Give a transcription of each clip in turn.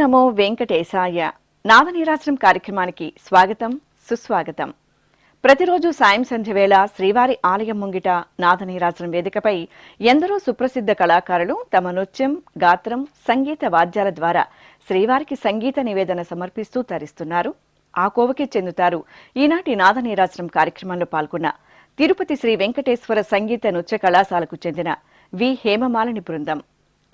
నమో వెంకటేశాయ. నాదనీరాశ్రం కార్యక్రమానికి స్వాగతం, సుస్వాగతం. ప్రతిరోజు సాయం సంధ్య వేళ శ్రీవారి ఆలయం ముంగిట నాదనీరాశ్రం వేదికపై ఎందరో సుప్రసిద్ధ కళాకారులు తమ నృత్యం, గాత్రం, సంగీత వాద్యాల ద్వారా శ్రీవారికి సంగీత నివేదన సమర్పిస్తూ తరిస్తున్నారు. ఆ కోవకే చెందుతారు ఈనాటి నాదనీరాశ్రం కార్యక్రమంలో పాల్గొన్న తిరుపతి శ్రీ వెంకటేశ్వర సంగీత నృత్య కళాశాలకు చెందిన వి హేమమాలిని బృందం.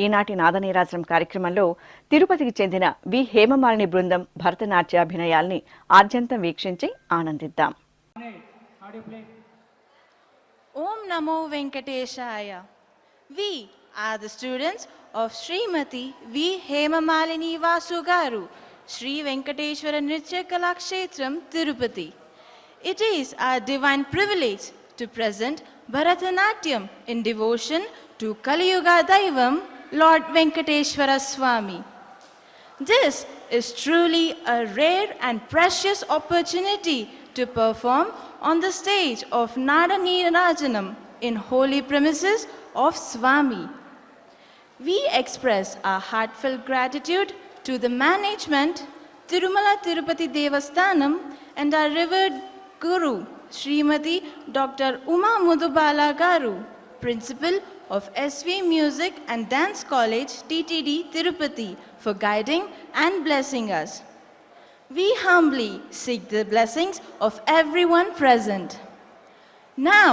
ఈనాటి నాదనీరాశ్రం కార్యక్రమంలో తిరుపతికి చెందిన వి హేమమాలిని బృందం భరతనాట్యాభినయాల్ని ఆద్యంతం వీక్షించి ఆనందిద్దాం. Om Namo Venkateshaya. We are the students of Srimati V. Hemamalini Vasugaru, Sri Venkateshwara Nritya Kalakshetram, Tirupati. It is our divine privilege to present Bharatanatyam in devotion to Kaliyuga Daivam, Lord Venkateshwara Swami. This is truly a rare and precious opportunity to perform on the stage of Nadanirajanam in holy premises of Swami. We express our heartfelt gratitude to the management, Tirumala Tirupati Devasthanam, and our revered Guru, Srimati Dr. Uma Mudubala Garu, Principal of SV Music and Dance College, TTD, Tirupati, for guiding and blessing us. We humbly seek the blessings of everyone present. Now,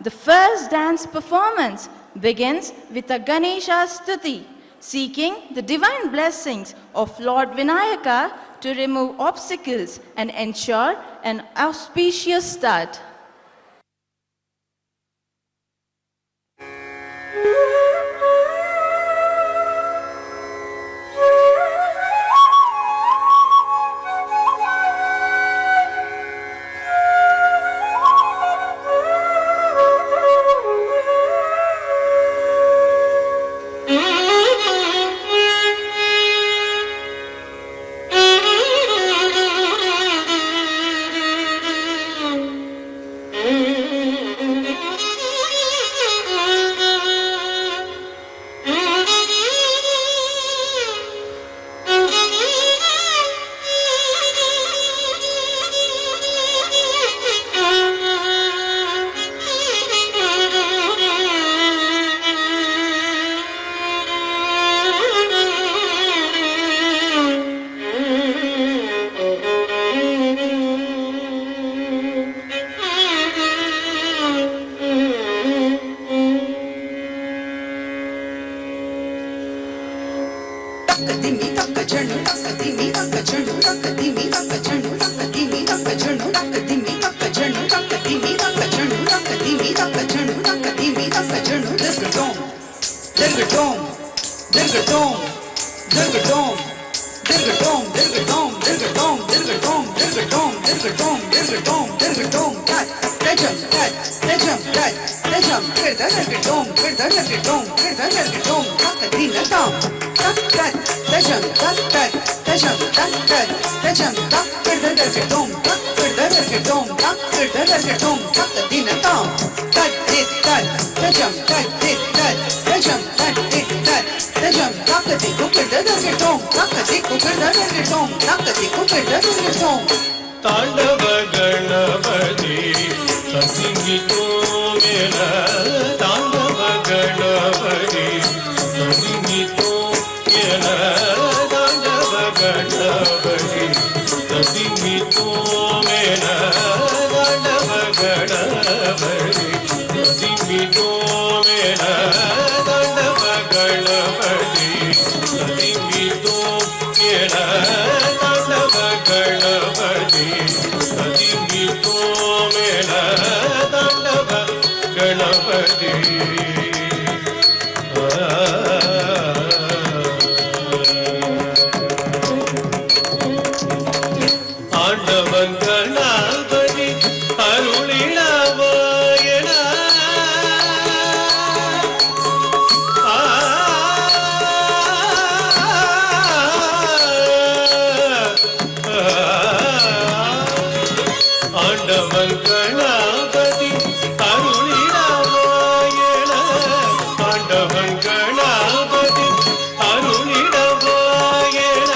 the first dance performance begins with a Ganesha Stuti, seeking the divine blessings of Lord Vinayaka to remove obstacles and ensure an auspicious start. तांडव गणपति ससिंगितो मेरा तांडव गणपति ससिंगितो मेरा तांडव गणपति ससिंगितो मेरा तांडव गणपति ससिंगितो मेरा तांडव गणपति ससिंगितो मेरा तांडव गणपति ससिंगितो मेरा तांडव गणपति आंडवन गणपति अरुणिलावायण आंडवन गणपति अरुणिलावायण आंडवन गणपति अरुणिलावायण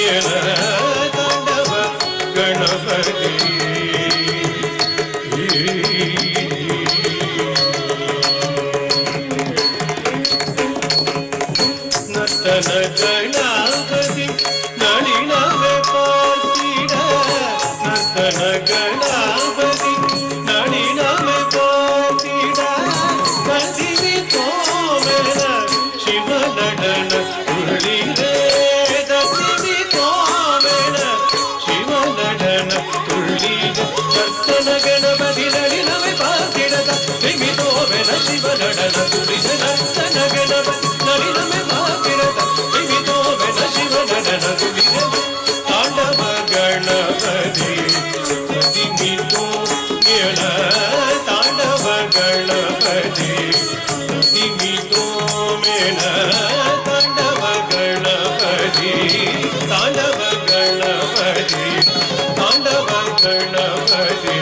ಮೇಲ ತಾಂಡವ ಗಣಪತಿ ನರ್ತನ ಗಣಪತಿ ನಳಿನವೇ ಪಾರ್ತಿಡ ನರ್ತನ ಗಣಪತಿ ನಳಿನವೇ ಪಾರ್ತಿಡ ಕದಿವಿ ತೋಮೆಲ ಶಿವ ನಡನ ತುಳಿರೇ ಕದಿವಿ ತೋಮೆಲ ಶಿವ ನಡನ ತುಳಿದ ನರ್ತನ ಗಣಪತಿ ನಳಿನವೇ ಪಾರ್ತಿಡದ ಕದಿವಿ ತೋಮೆಲ ಶಿವ ನಡನ ತುಳಿದ ನರ್ತನ ಗಣಪತಿ ನಳಿನವೇ ಪಾರ್ತಿಡದ ಕದಿವಿ ತೋಮೆಲ ಶಿವ ನಡನ ತುಳಿದ ತಾಂಡವ ಗಣಪತಿ ಕದಿಮಿತೋ ಮೇಳ ತಾಂಡವ ಗಣಪತಿ ಕದಿಮಿತೋ ಮೇಳ ತಾಂಡವ ಗಣಪತಿ ತಾಂಡವ ಗಣಪತಿ ತಾಂಡವ Ganapati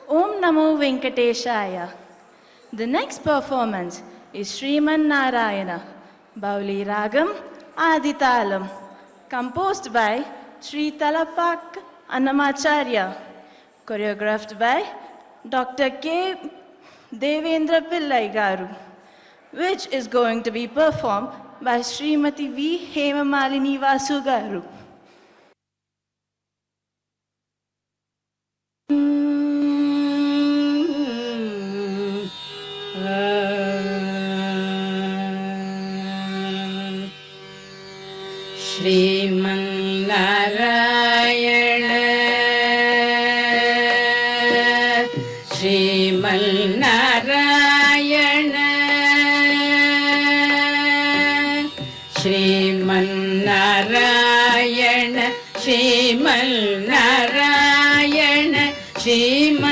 Om Namo Venkateshaya. The next performance is Sriman Narayana, Bauli Ragam Aditalam, composed by Sri Talapak Annamacharya, choreographed by Dr. K. Devendra Pillai Garu, which is going to be performed by Srimati V. Hemamalini Vasu Garu. Sriman Narayana Sriman Narayana Sriman Narayana Sriman Narayana Sriman Narayana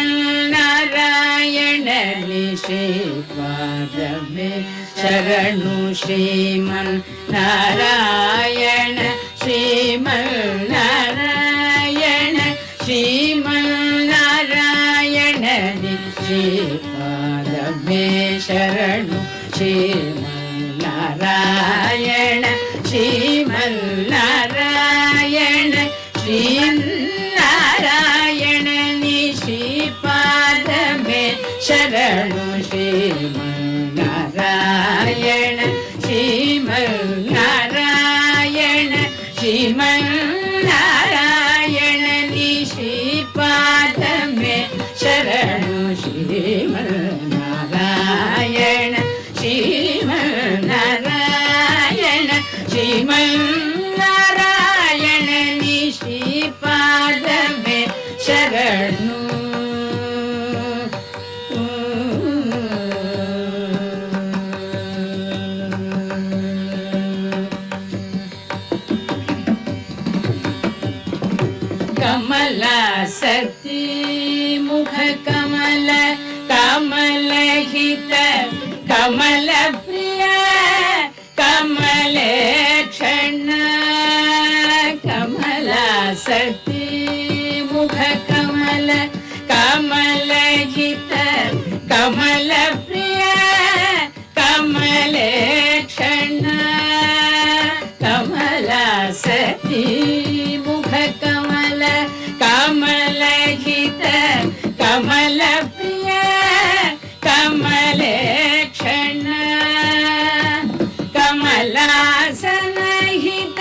निश्रीपादमे शरणु Sriman Narayana Sriman Narayana Sriman Narayana निश्रीपादमे शरणु Sriman Narayana Sriman Narayana Sriman Narayana निश्रीपादमे शरणु Sriman Narayana Sriman Narayana Sriman Narayana निश्रीपादमे शरणु Sriman Narayana Sriman Narayana Sriman Narayana निश्रीपादमे शरणु कमलासती मुख कमल कमलहित कमलप्रिय कमलेक्षण कमलासती मुख कमल कमलहित कमलप्रिय कमलेक्षण कमलासती मुख कमल कमलहित कमलप्रिय कमलेक्षण कमलासनहित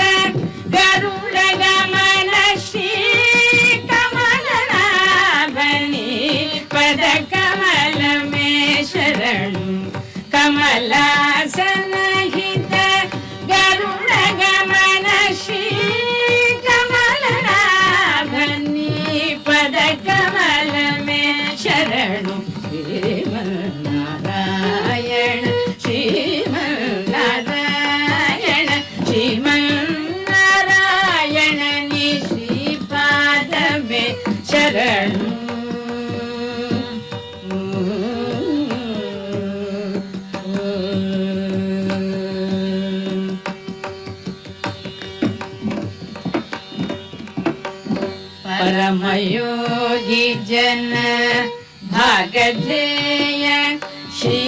गरुडगमन श्री कमलनाभनि पद कमलासनहित गरुडगमन श्री कमलनाभनी पद कमल में शरणु श्रीमन्नारायण श्रीमन्नारायण श्रीमन्नारायण नि श्रीपाद में शरणु परमयोगी जन भागधेय श्री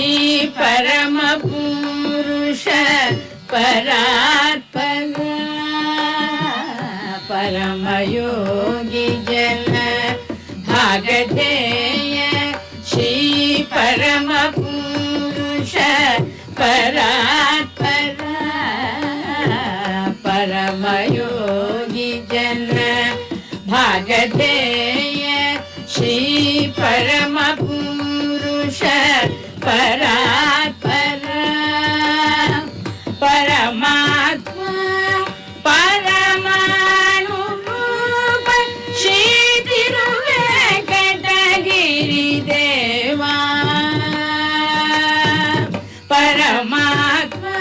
परम पुरुष परात्परा परमयोगी जन भागधेय श्री परम पुरुष परात्परा परमयोगी जन भागधेय श्री परम पुरुष परात्परा परमात्मा परमाणु रूप श्री तिरुवेंकटगिरि देवा परमात्मा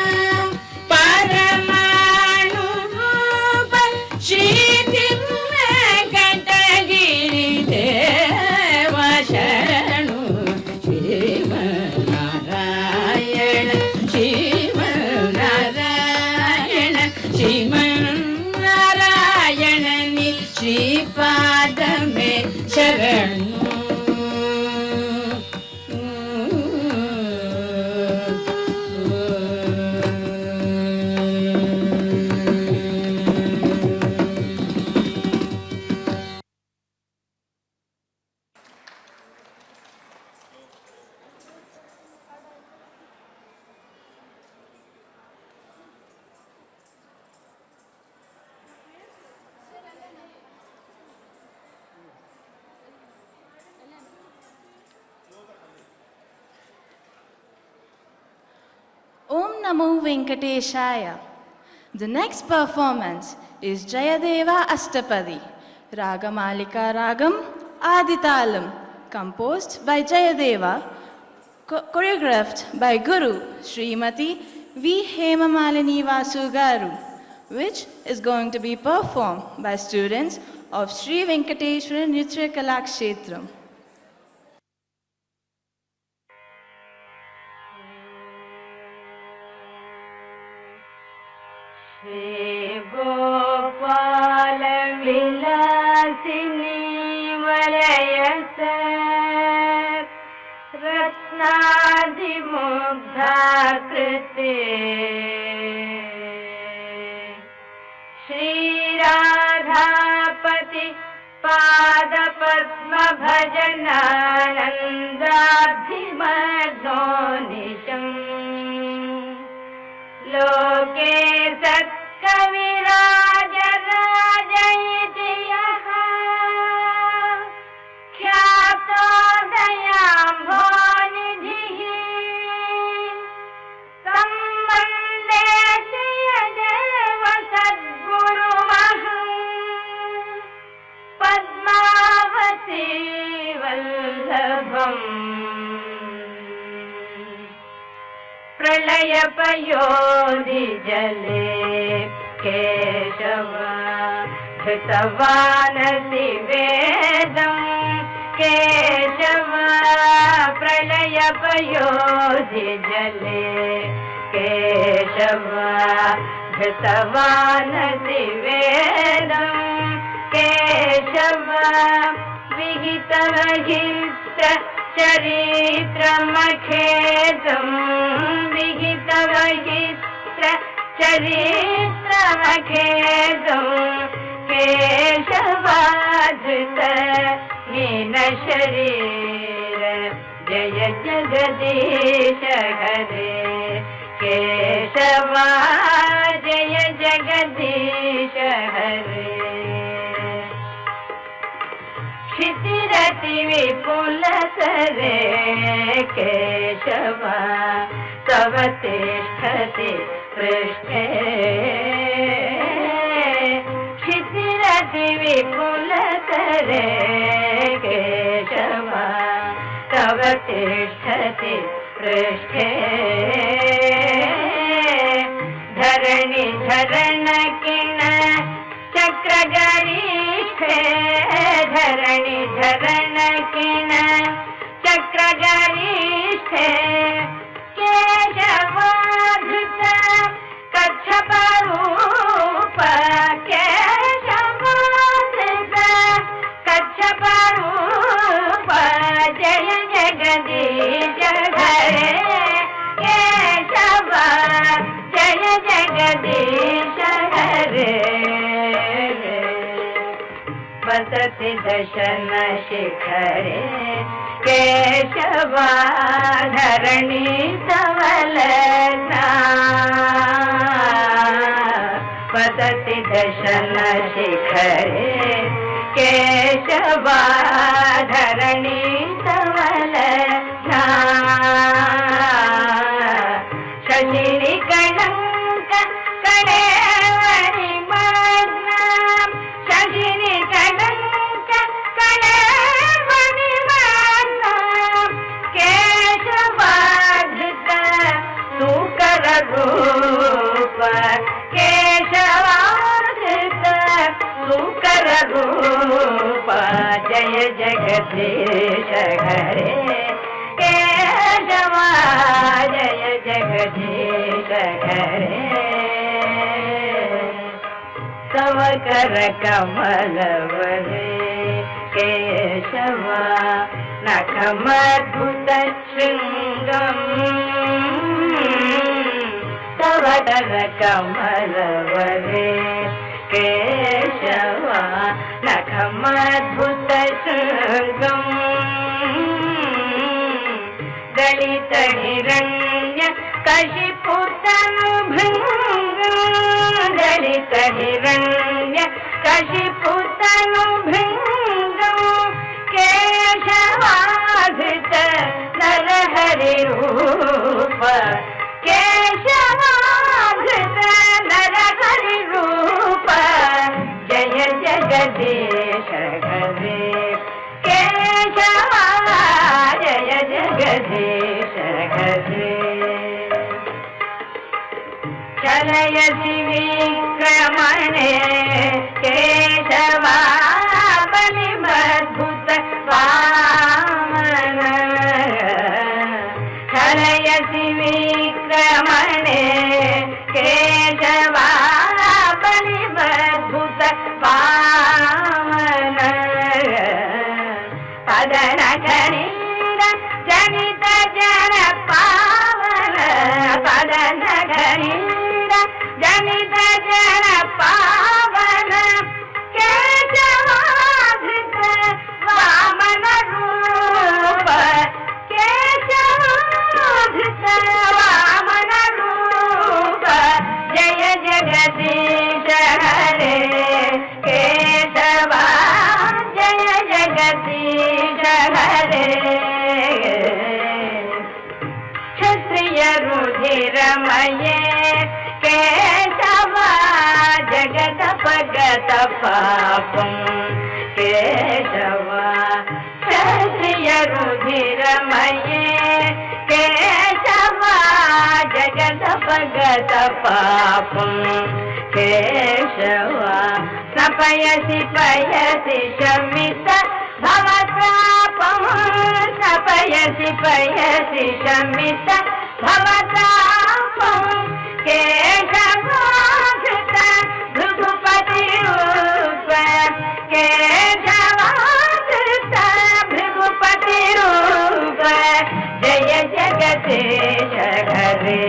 परमाणु रूप श्री शरणु श्रीमन्नारायण श्रीमन्नारायण श्रीमन्नारायण नि श्रीपाद में शरणु Om Namo Venkateshaya. The next performance is Jayadeva Astapadi, Ragamalika Ragam Aditalam, composed by Jayadeva, choreographed by Guru Srimati V. Hemamalini Vasugaru, which is going to be performed by students of Sri Venkateshwara Nritya Kalakshetram. Shri Gopal Vilasini वलयस रत्नादिमुग्धाकृते Shri Radhapati पादपद्म भजनानन्दाब्धिमध्वनिशम् लोके सत्कविराज राजयति यः ख्यातो दयाम्भोनिधिः सम्वन्दे श्रियदेव सद्गुरुमहं पद्मावती वल्लभम् प्रलयपयोधि जले केशव धृतवानसि वेदं केशव प्रलयपयोधि जले केशव धृतवानसि वेदं केशव विहितवहिष्ट चरित्रमखेदं विहितवहिष्ट चरित्रमखेदं केशवाधृत हीनशरीर जय जगदीश हरे केशवा जय जगदीश हरे क्षितिरति विपुल सरे केशव तव तिष्ठति पृष्ठे क्षितिरति विपुलतरे केशव तव तिष्ठति पृष्ठे धरणि धरणकिन चक्रगरीष्ठे धरणि धरणकिन चक्रगरीष्ठे केशवाधृत कच्छपरूप केशवाधृत कच्छपरूप जय जगदीश हरे केशव जय जगदीश हरे वसति दशन शिखरे केशवा धरणी धवलग्ना वसति दशन शिखरे केशवा धरणी धवलग्ना शशिनि कणंक कणेवरि मग्ना शशिनि कणंक कणेवरि मग्ना केशवाधृत सुकर रूप केशवाधृत सुकर रूप जय जगदीश हरे केशवा जय जगदीश हरे तव कर कमलवरे केशवा नखमद्भुत शृङ्गम् तव कर कमलवरे केशवा नखमद्भुत शृङ्गम् दलित हिरण्य कशिपुतनुभृङ्गम् दलित हिरण्य कशिपुतनुभृङ्गम् केशवाधृत नरहरिरूप केशवाधृत नरहरिरूप जय जगदीश हरे केशवा जय जगदीश हरे चलयसि विक्रमणे केशवा बलिमद्भुत वामन चलयसि विक्रमणे केशवा बलिमद्भुत वामन पदनगरीर जनित जन पावन पदनगरीर जनित जन पावन केशवाधृत वामन रूप केशवाधृत वामन रूप जय जगदीश हरे केशवा जय जगदीश हरे क्षत्रिय रुधिरमये केशवा जगदपगत पापं केशवा क्षत्रिय रुधिरमये केशवा जगदपगत पापं केशवा स्नपयसि पयसि शमित भवतापं स्नपयसि पयसि शमित भवतापं केशवाधृत भृगुपतिरूप केशवाधृत भृगुपतिरूप जय जगदीश हरे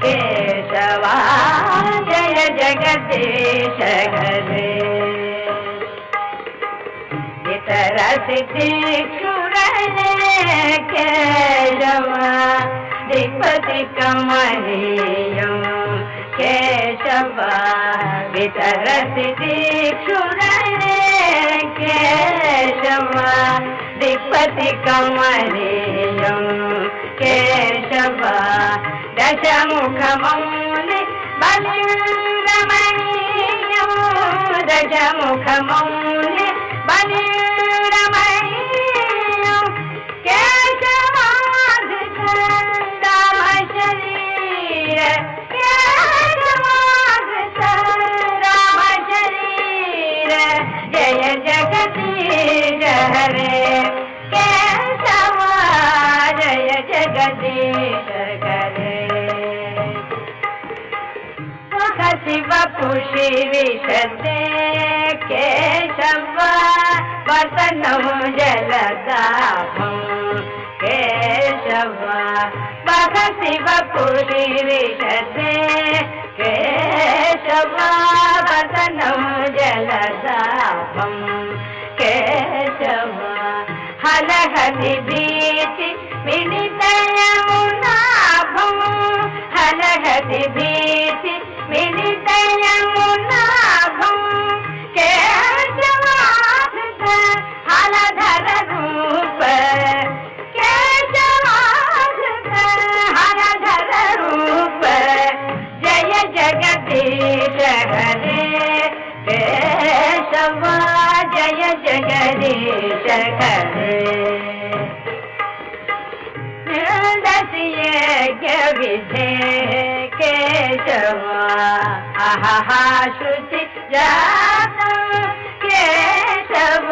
केशवा जय जगदीश हरे तरसि तीक्षुरणे केशवा दिक्पति कमनीयं केशवा वितरसि तीक्षुरणे केशवा दिक्पति कमनीयं केशवा दशमुखमौलि बलिरमणीयं दशमुखमौलि बलिरमणीयं केशवाधृत रामशरीर केशवाधृत रामशरीर जय जगदीश हरे केशवा जय जगदीश हरे शिव पुषि विशदे केशव वसनं जलदाभं केशव बह शिव पुषि विशदे केशव वसनं जलदाभं केशव हलहलि भीति मिलितयमुनाभं हलहलि भीति मिलितयमुनाभं केशवाधृत हलधर रूप केशवाधृत हलधर रूप जय जगदीश हरे केशव जय जगदीश हरे यज्ञ विधे केशव आहा श्रुति जातं केशव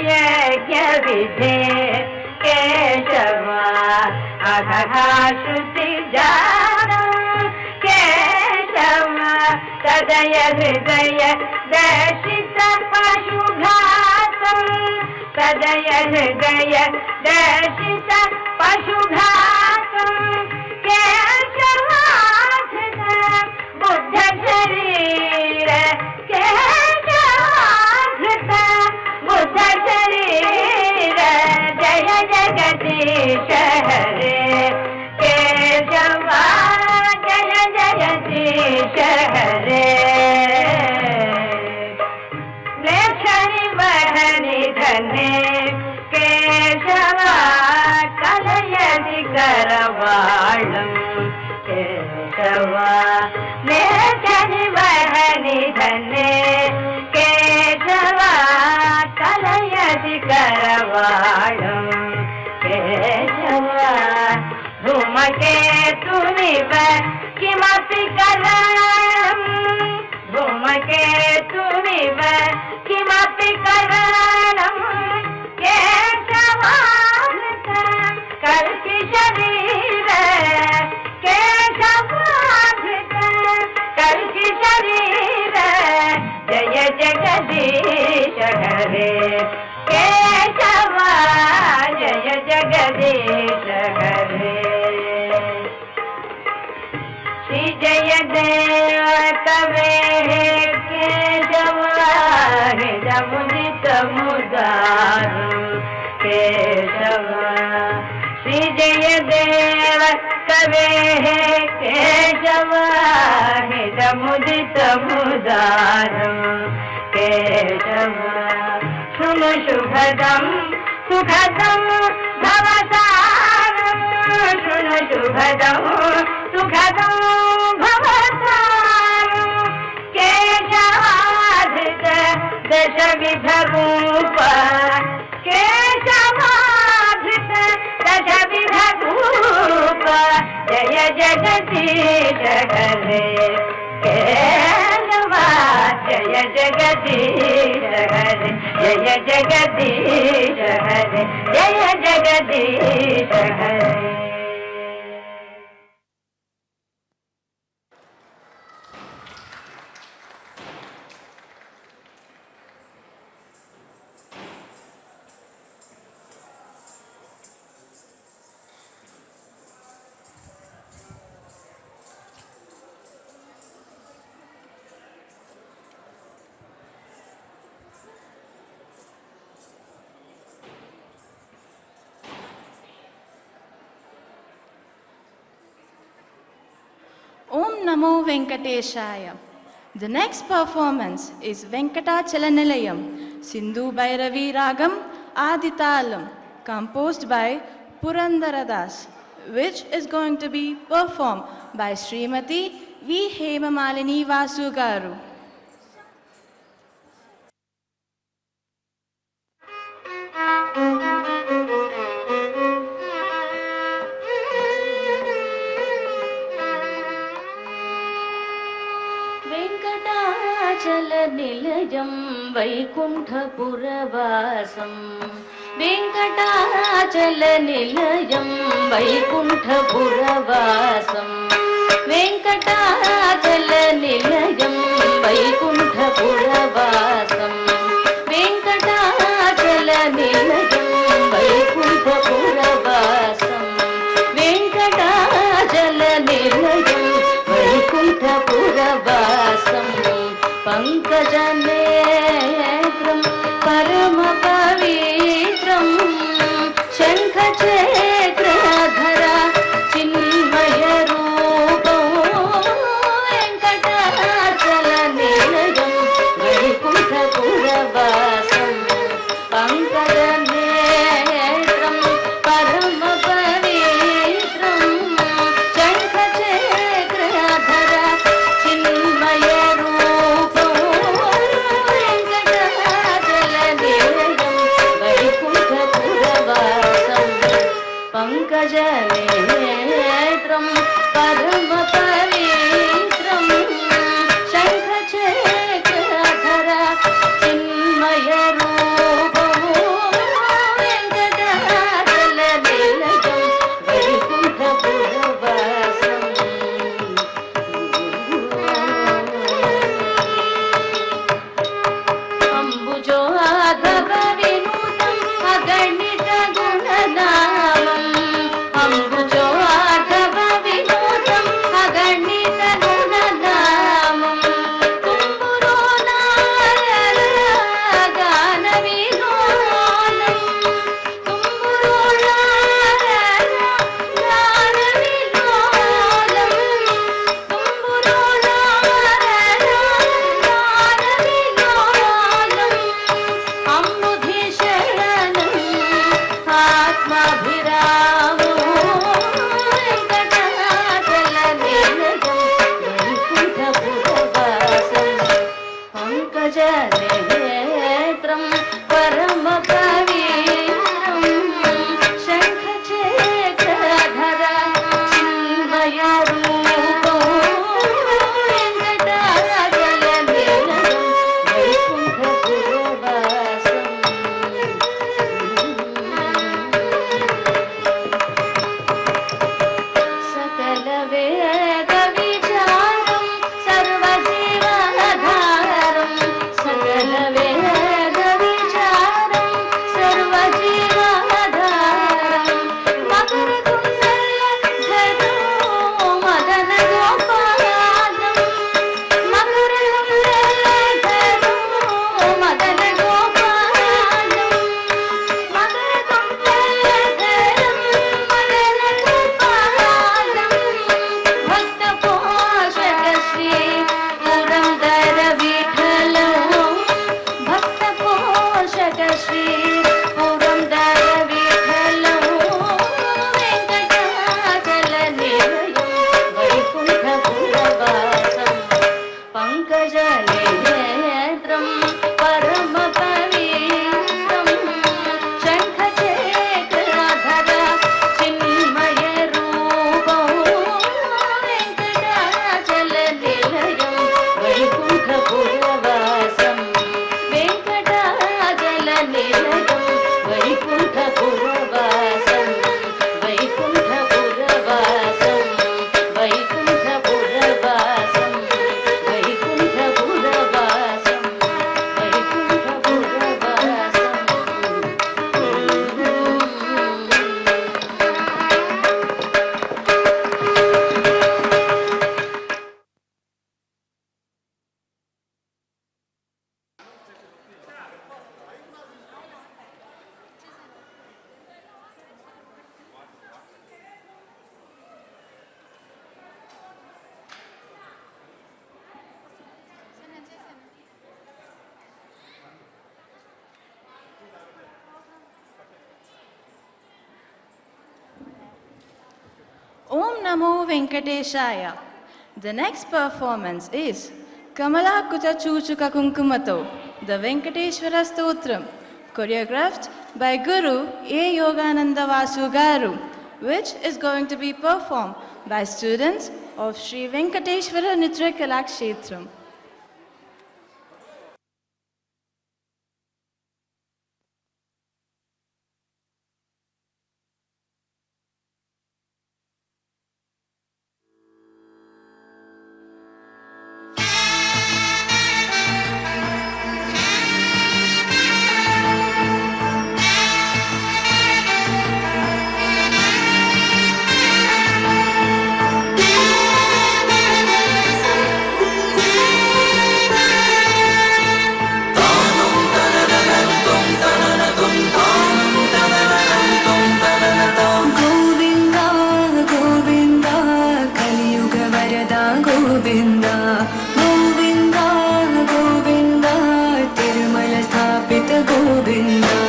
यज्ञ विधे केशव आहा श्रुति जातं केशव तदय हृदय दर्शित पशुघातं तदय हृदय दर्शित पशुघातं केशवाधृत बुद्ध शरीर केशवाधृत बुद्ध शरीर जय जगदीश हरे केशवा जय जगदीश हरे लेखनि वहनि धने केशवा कलयदि करवाळं केशवा लेखनि वहनि धने केशवा कलयदि करवाळं केशवा धूमकेतुमिव किमपि करणं धूमकेतुमिव किमपि करणं केशवाधृत कल्कि शरीर केशवाधृत कल्कि शरीर जय जगदीश हरे केशवा जय जगदीश हरे श्री जय देव कवे केशवा मुदित मुदार केशवा श्री जय देव कवे केशवा मुदित मुदार केशवा शृणु शुभदं सुखदं भवतारं शृणु शुभदं सुखदं भवतारं केशवाधृत दशविध रूप केशवाधृत दशविध रूप जय जगदीश हरे केशवा जय जगदीश हरे जय जगदीश हरे जय जगदीश हरे Om Namo Venkateshaya. The next performance is Venkatachalanilayam, Sindhu Bhairavi Ragam Aditalam, composed by Purandaradas. which is going to be performed by Srimati V. Hemamalini Vasu Garu. వెంకటాచలనిలయం వైకుంఠపురవాసం వెంకటాచలనిలయం వైకుంఠపురవాసం వెంకటాచలనిలయం వైకుంఠపురవాసం వెంకటాచలనిలయం వైకుంఠపురవాసం వెంకటాచలనిలయం వైకుంఠపురవాసం పంకజనేత్రం పరమ పవిత్రం శంఖచక్రధర చిన్మయ రూపం వెంకటాచలనిలయం వైకుంఠపురవాసం పంకజనేత్రం పరమ పవిత్రం శంఖచక్రధర చిన్మయ రూపం వెంకటాచలనిలయం వైకుంఠపురవాసం పంకజనేత్రం పరమ పవిత్రం శంఖచక్రధర చిన్మయ రూపం వెంకటాచలనిలయం వైకుంఠపురవాసం అంబుజోద్భవ వినూతం అగణిత గుణనామం అంబుజోద్భవ వినూతం Om Namo Venkateshaya. The next performance is Kamala Kuta Chuchuka Kunkumato, the Venkateshwara Stotram, choreographed by Guru A. Yogananda Vasu Garu, which is going to be performed by students of Sri Venkateshwara Nitya Kala Kshetram. Govinda,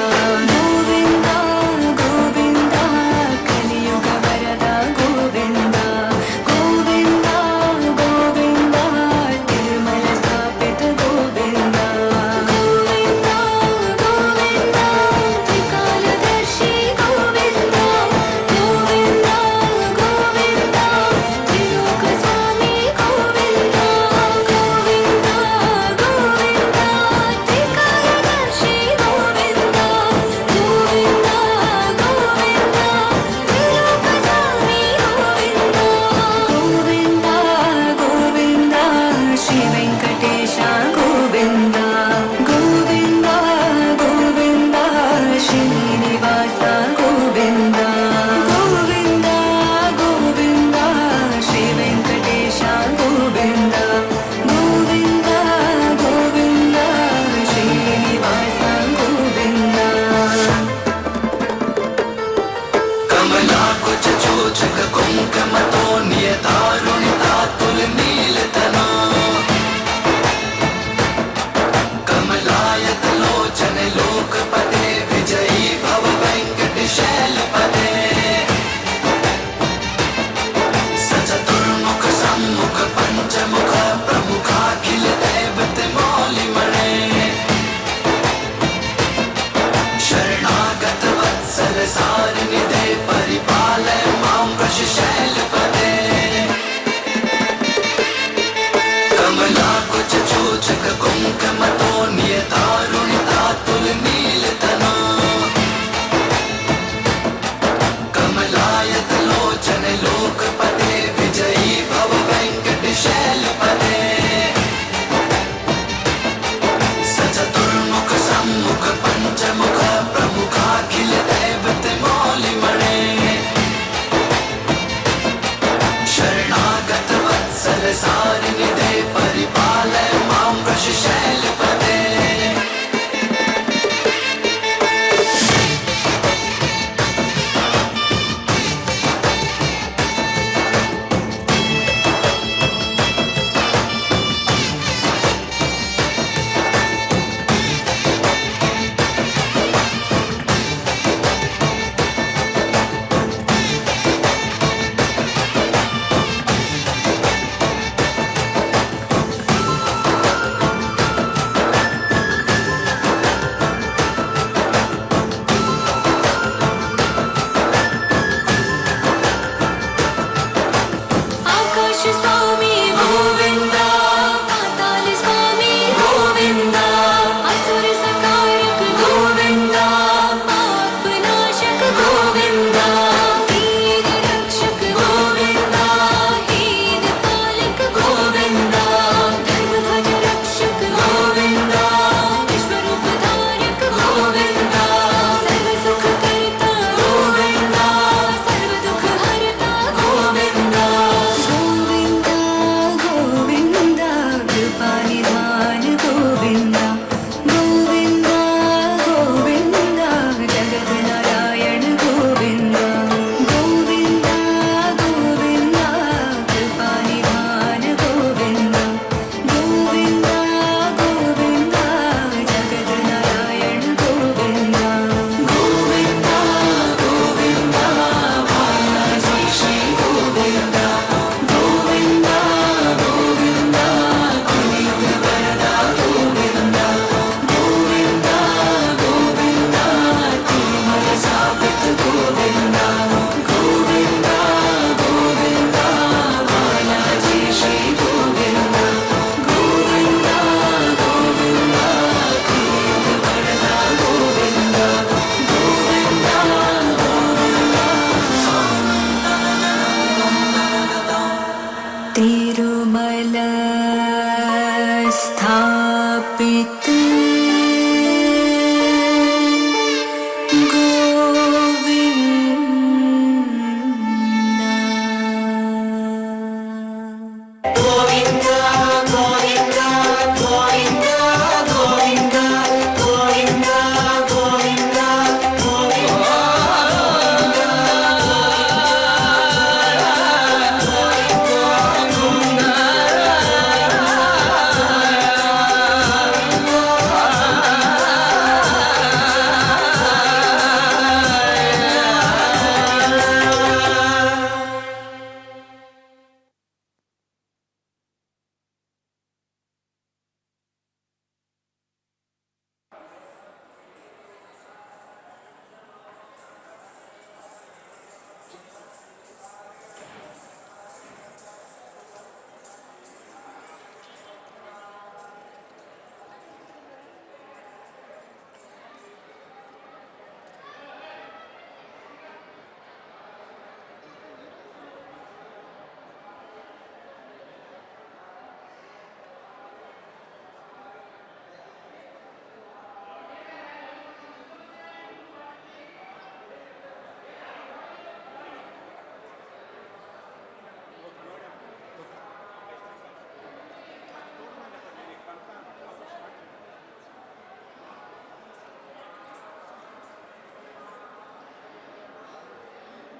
स्थापित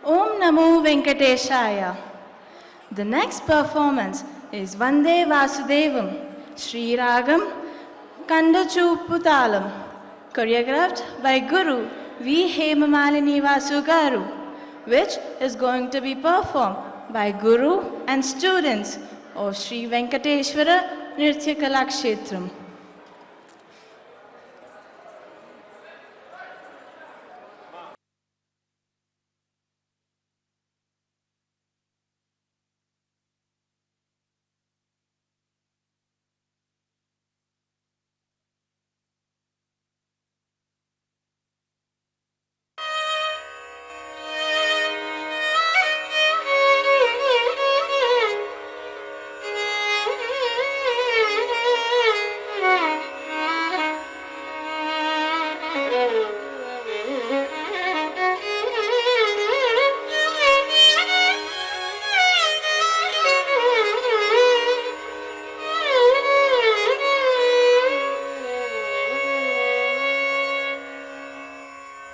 Om Namo Venkateshaya. The next performance is Vande Vasudevam, Sri Ragam Kandachuputalam, choreographed by Guru V. Hemamalini Vasugaru, which is going to be performed by Guru and students of Sri Venkateshwara Nritya Kalakshetram.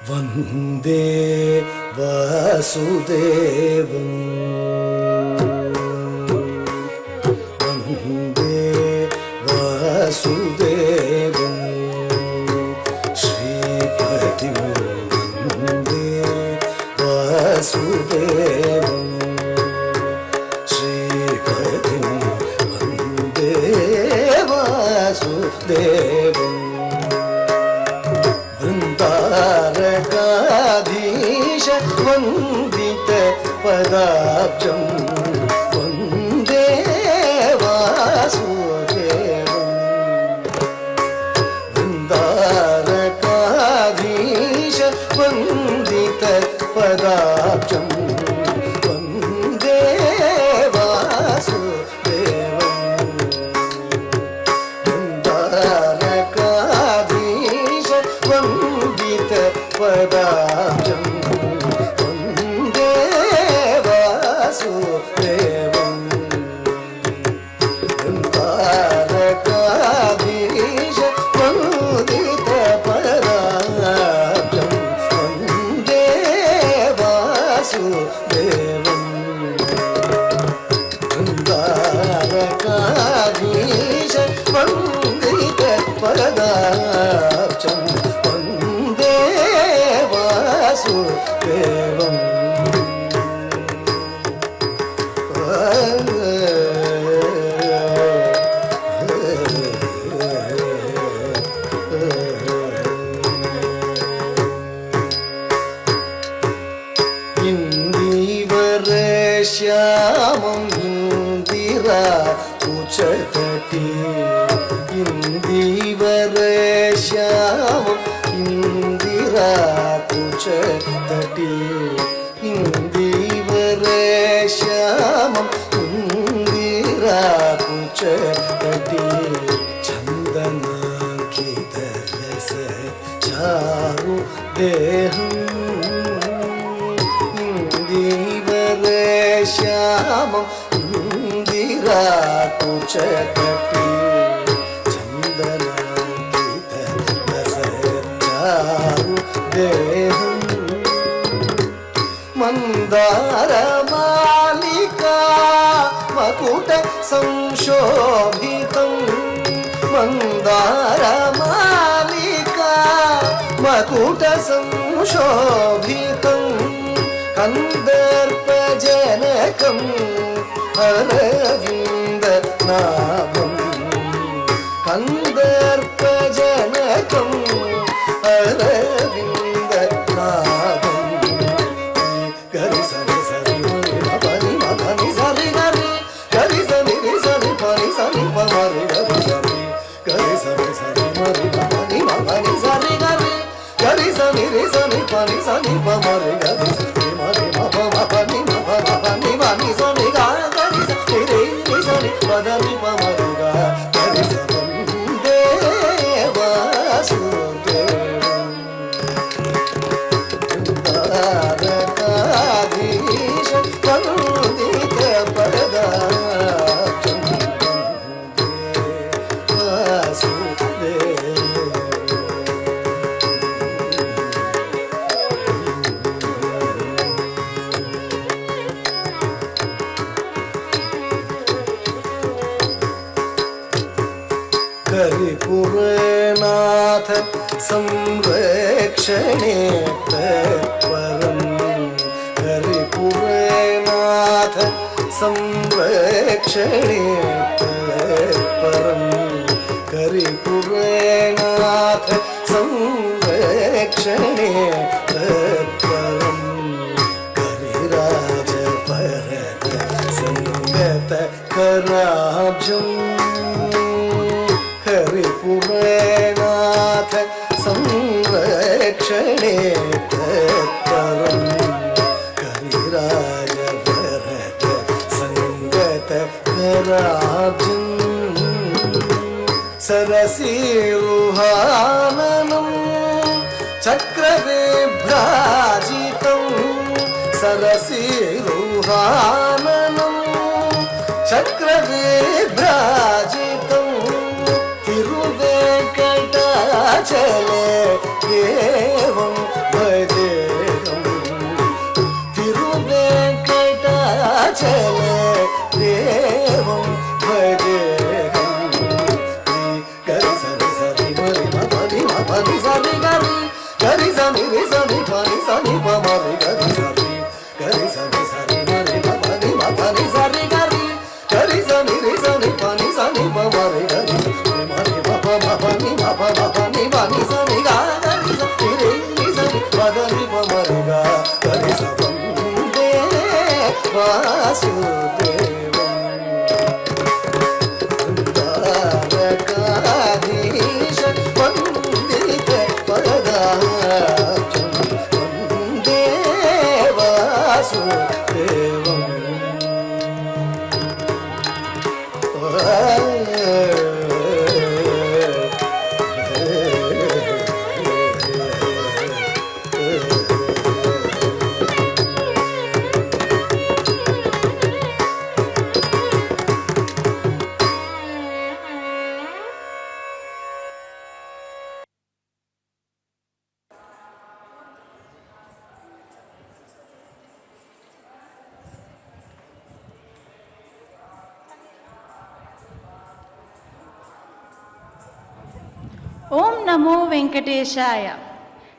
वन्दे वासुदेवं वन्दे वासुदेवं श्रीपतिं वन्दे वासुदेवं श्रीपतिं वन्दे वासुदेवं वृन्दारकाधीश वन्दित पदाब्जं वन्दे वासुदेवं वृन्दारकाधीश वन्दित पदाब्जं वन्दे वासुदेवं वृन्दारकाधीश वन्दित पदाब्जं वन्दे वासुदेवं वृन्दारकाधीश वन्दित पदाब्जं वन्दे वासुदेवं वृन्दारकाधीश वन्दित पदाब्जं वन्दे वासुदेवं श्यामं इन्दिरा कुचतटी इन्दिवर श्यामं इन्दिरा कुचतटी इन्दिवर श्यामं इन्दिरा तटी चन्दनाङ्कित रस चारु देहम् दीवर श्यामम् इंदिराकुच तटी चन्दनाङ्कित रस चारु देहम् मन्दारमालिका मकुट संशोभितं मन्दारमालिका मकुट संशोभितं कन्दर्पजनकं अरविन्दनाभं कन्दर्पजनकं अरविन्दनाभं गरि सरि सरि मरि मनि सरि गरि गरि सनि रि सनि पनि सनि मरि गरि सरि गरि सरि सरि मरि मनि मनि सरि गरि गरि सनि रि सनि पनि सनि मरि गरि सरि मरि मनि मनि मनि सनि गरि सरि रि सनि पदनि मरि गरि सरि देवासुदेवम् तारकाधीश वन्दित पदार्थं करिपुरनाथ संरक्षणे तत्परम् करिपुरनाथ संरक्षणे तत्परम् करिपुरनाथ संरक्षणे तत्परम् करिराज भरत संगत कराब्जम् हरिपुरनाथ संरक्षणे तत्परम् करिराज भरत संगत कराब्जम् सरसीरुहाननं चक्रविभ्राजितं सरसीरुहाननं चक्रविभ्राजितं तिरुवेङ्कटाचले देवं भजेहम् तिरुवेङ्कटाचले देवं भजेहम् गरि सरि सरि मरि मनि मनि सरि गरि गरि सनि रि सनि पनि सनि मरि गरि सरि गरि सनि सरि मरि मनि मनि सरि गरि गरि सनि रि सनि पनि सनि मरि गरि मरि मनि मनि सनि गरि सरि रि सनि पदनि मरि गरि सवं देवासुदेवम् तारकाधीश वन्दित पदार्थं वन्दे वासुदेवम् Om Namo Venkateshaya.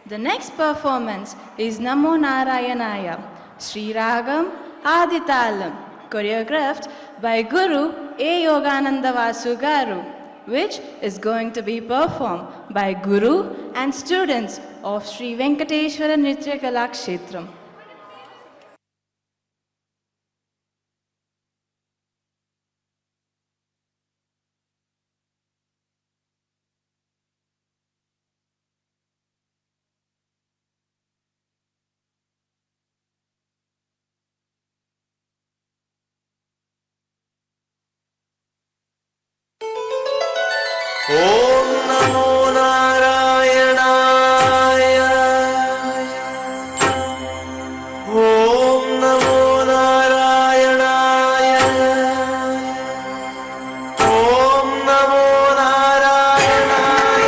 The next performance is Namo Narayanaya, Sri Ragam Aditalam, choreographed by Guru A. Yogananda Vasu Garu, which is going to be performed by Guru and students of Sri Venkateshwara Nritya Kala Kshetram. ఓం నమో నారాయణాయ ఓం నమో నారాయణాయ ఓం నమో నారాయణాయ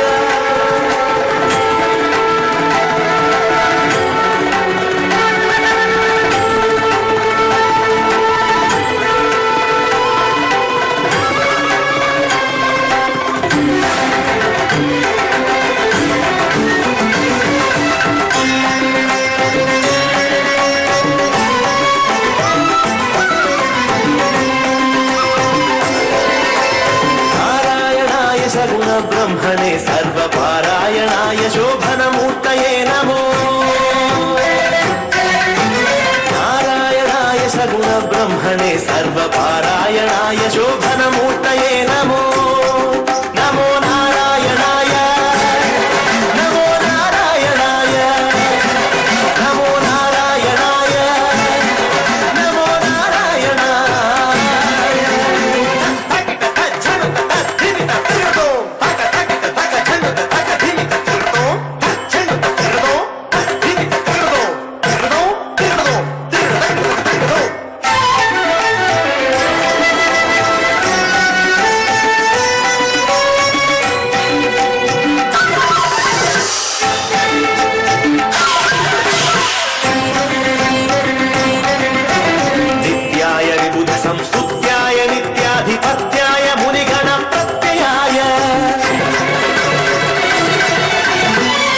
సగుణ బ్రహ్మణే సర్వపారాయణాయ శోభనమూర్తయే నమో నారాయణాయ సగుణ బ్రహ్మణే సర్వపారాయణాయ శోభనమూర్తయే నమో నమో నారాయణాయ నమో నారాయణాయ నమో నారాయణాయ నమో నిత్యాయ విబుధ సంస్తుత్యాయ నిత్యాధిపత్యాయ మునిగణ ప్రత్యయాయ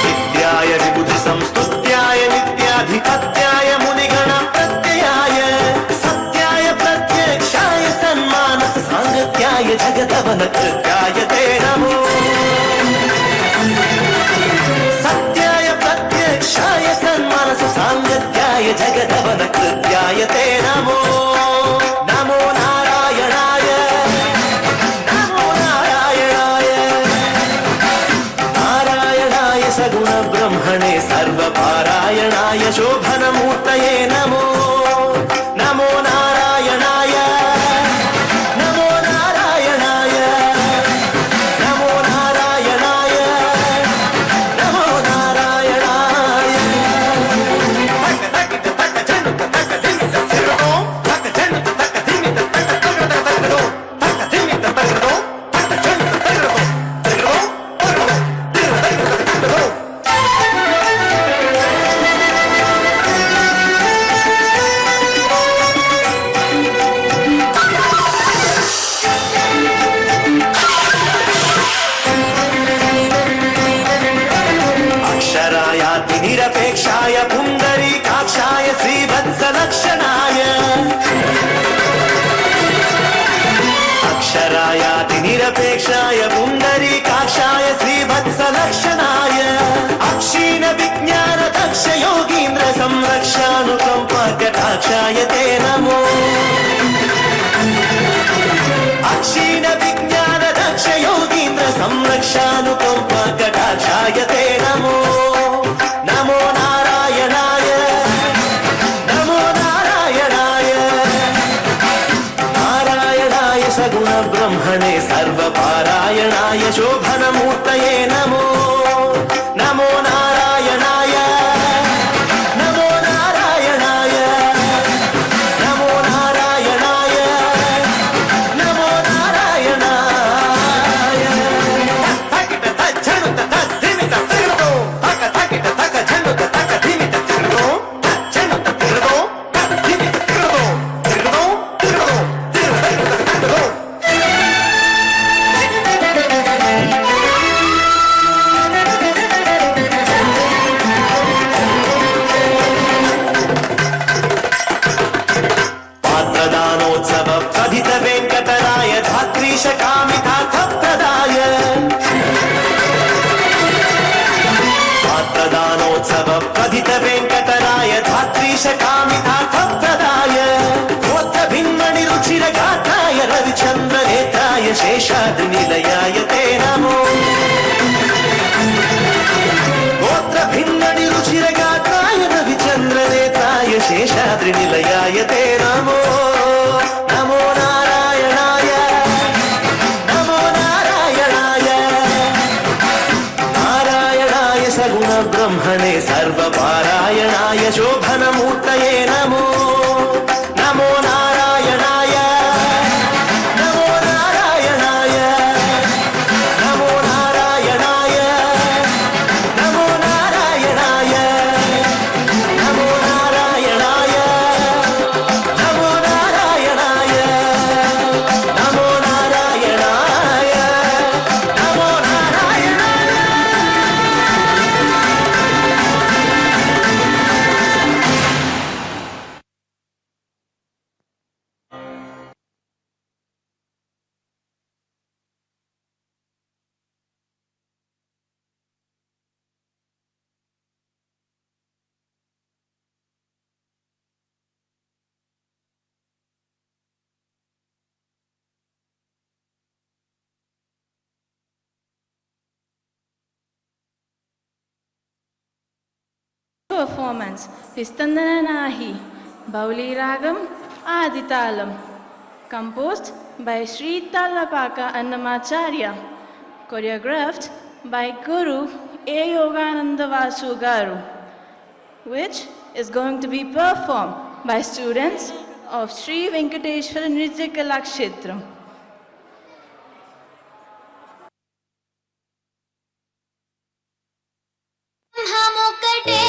నిత్యాయ విబుధ సంస్తుత్యాయ నిత్యాధిపత్యాయ మునిగణ ప్రత్యయాయ సత్యాయ ప్రత్యక్షాయ సన్మానస సాంగత్యాయ జగదవన కృత్యాయ తే నమో సత్యాయ ప్రత్యక్షాయ సన్మానస సాంగత్యాయ జగదవన కృత్యాయ తే నమో నమో నారాయణాయ నమో నారాయణాయ నారాయణాయ సగుణ బ్రహ్మణే సర్వపారాయణాయ శోభనమూర్తయే నమో నమో నారాయణాయ నమో నారాయణాయ నమో నారాయణాయ నమో నారాయణాయ అక్షరాయాతి నిరపేక్షాయ పుండరీకాక్షాయ శ్రీవత్సలక్షణాయ అక్షరాయాతి నిరపేక్షాయ పుండరీకాక్షాయ శ్రీవత్సలక్షణాయ అక్షీణ విజ్ఞాన దక్ష యోగీంద్ర సంరక్షానుకంప కటాక్షాయ తే నమో అక్షీణ విజ్ఞాన దక్ష యోగీంద్ర సంరక్షానుకంప కటాక్షాయ తే నమో నమో నారాయణాయ నమో నారాయణాయ నారాయణాయ సగుణ బ్రహ్మణే సర్వపారాయణాయ శోభనమూర్తయే నమో నమో నారాయణాయ నమో నారాయణాయ నమో నారాయణాయ నమో నారాయణాయ పాత్రదానోత్సవ ప్రధిత వెంకటరాయ ధాత్రీశ కామితార్థ ప్రదాయ పాత్రదానోత్సవ ప్రధిత వెంకటరాయ ధాత్రీశ కామితార్థ ప్రదాయ గోత్ర భిన్మణి రుచిర గాత్రాయ రవిచంద్ర నేత్రాయ శేషాద్రి నిలయాయ తే నమో గోత్ర భిన్మణి రుచిర గాత్రాయ రవిచంద్ర నేత్రాయ శేషాద్రి నిలయాయ తే నమో నమో నారాయణాయ నమో నారాయణాయ performance is Tandananahi, Bauli Ragam Aditalam, composed by Sri Tallapaka Annamacharya, choreographed by Guru A. Yogananda Vasu Garu, which is going to be performed by students of Sri Venkateshwara Nritya Kalakshetram. ब्रह्ममुखटे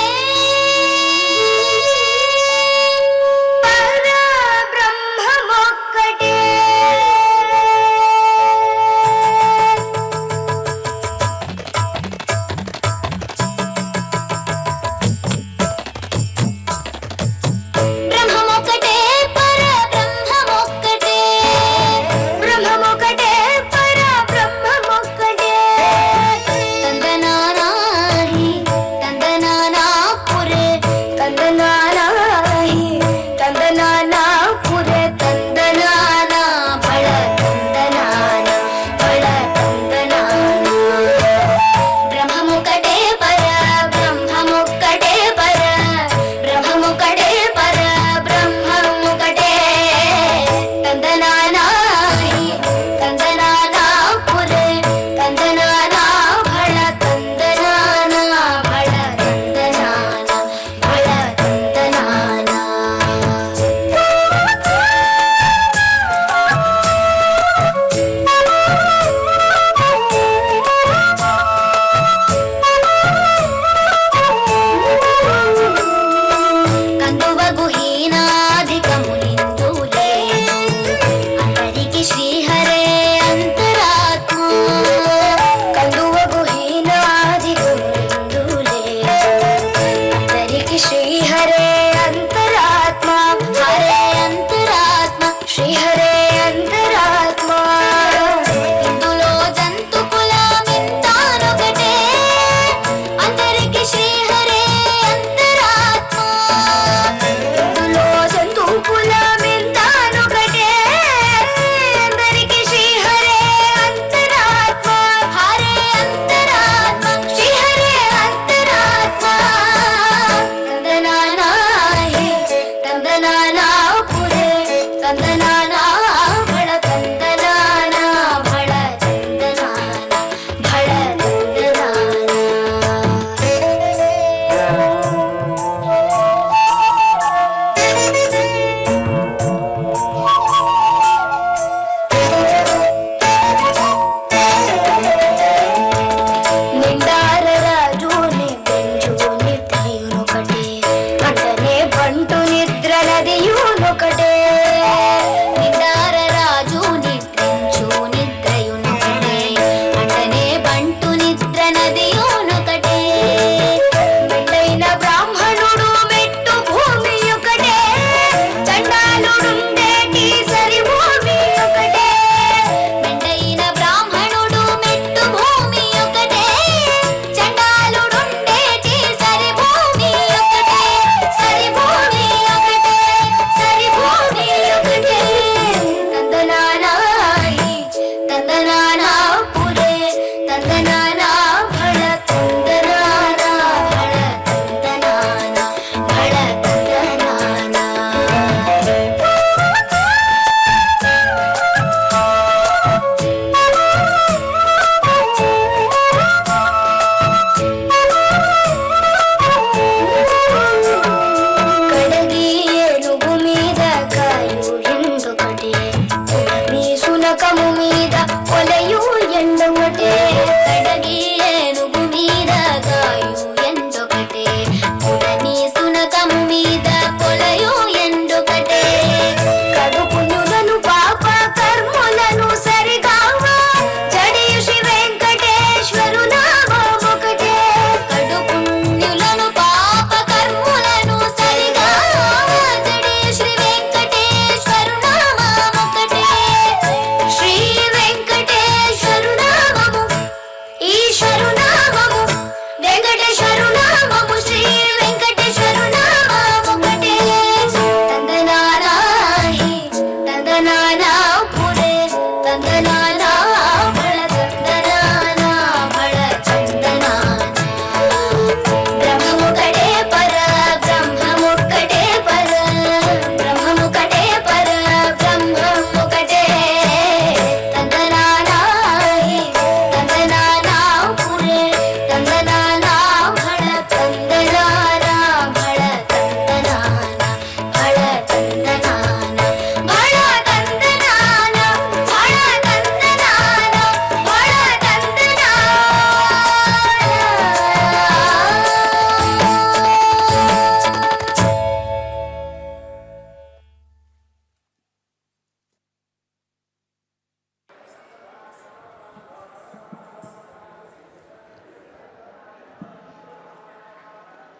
पर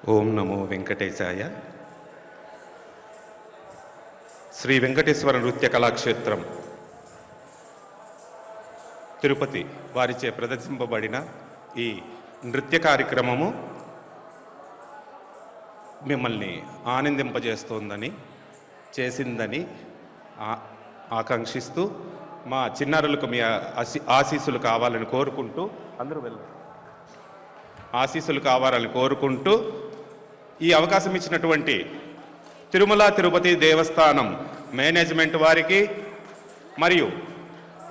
ఓం నమో వెంకటేశాయ. శ్రీ వెంకటేశ్వర నృత్య కళాక్షేత్రం తిరుపతి వారిచే ప్రదర్శింపబడిన ఈ నృత్య కార్యక్రమము మిమ్మల్ని ఆనందింపజేస్తోందని, చేసిందని ఆకాంక్షిస్తూ మా చిన్నారులకు మీ ఆశీస్సులు కావాలని కోరుకుంటూ, అందరూ వెళ్ళండి, ఆశీస్సులు కావాలని కోరుకుంటూ ఈ అవకాశం ఇచ్చినటువంటి తిరుమల తిరుపతి దేవస్థానం మేనేజ్మెంట్ వారికి మరియు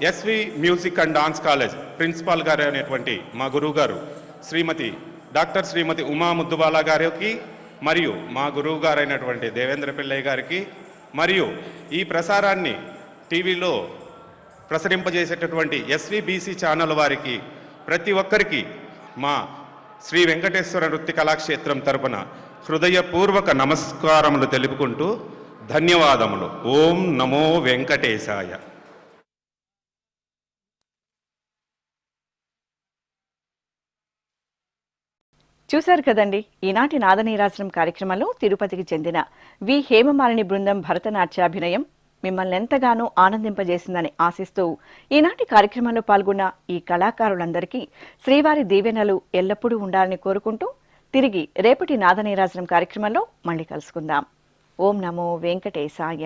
SV music and dance college principal గారు అనేటువంటి మా గురువు గారు డాక్టర్ శ్రీమతి ఉమా ముద్దుబాల గారికి మరియు మా గురువు గారు అయినటువంటి దేవేంద్ర పిల్లయ్య గారికి మరియు ఈ ప్రసారాన్ని టీవీలో ప్రసరింపజేసేటటువంటి ఎస్విబిసి ఛానల్ వారికి ప్రతి ఒక్కరికి మా శ్రీ వెంకటేశ్వర నృత్య కళాక్షేత్రం తరపున హృదయపూర్వక నమస్కారములు తెలుపుకుంటూ ధన్యవాదములు. ఓం నమో వెంకటేశాయ. చూశారు కదండి, ఈనాటి నాదనీరాజనం కార్యక్రమంలో తిరుపతికి చెందిన వి హేమమాలిని బృందం భరతనాట్యాభినయం మిమ్మల్ని ఎంతగానో ఆనందింపజేసిందని ఆశిస్తూ ఈనాటి కార్యక్రమంలో పాల్గొన్న ఈ కళాకారులందరికీ శ్రీవారి దీవెనలు ఎల్లప్పుడూ ఉండాలని కోరుకుంటూ తిరిగి రేపటి నాదనీరాజనం కార్యక్రమంలో మళ్ళీ కలుసుకుందాం. ఓం నమో వెంకటేశాయ.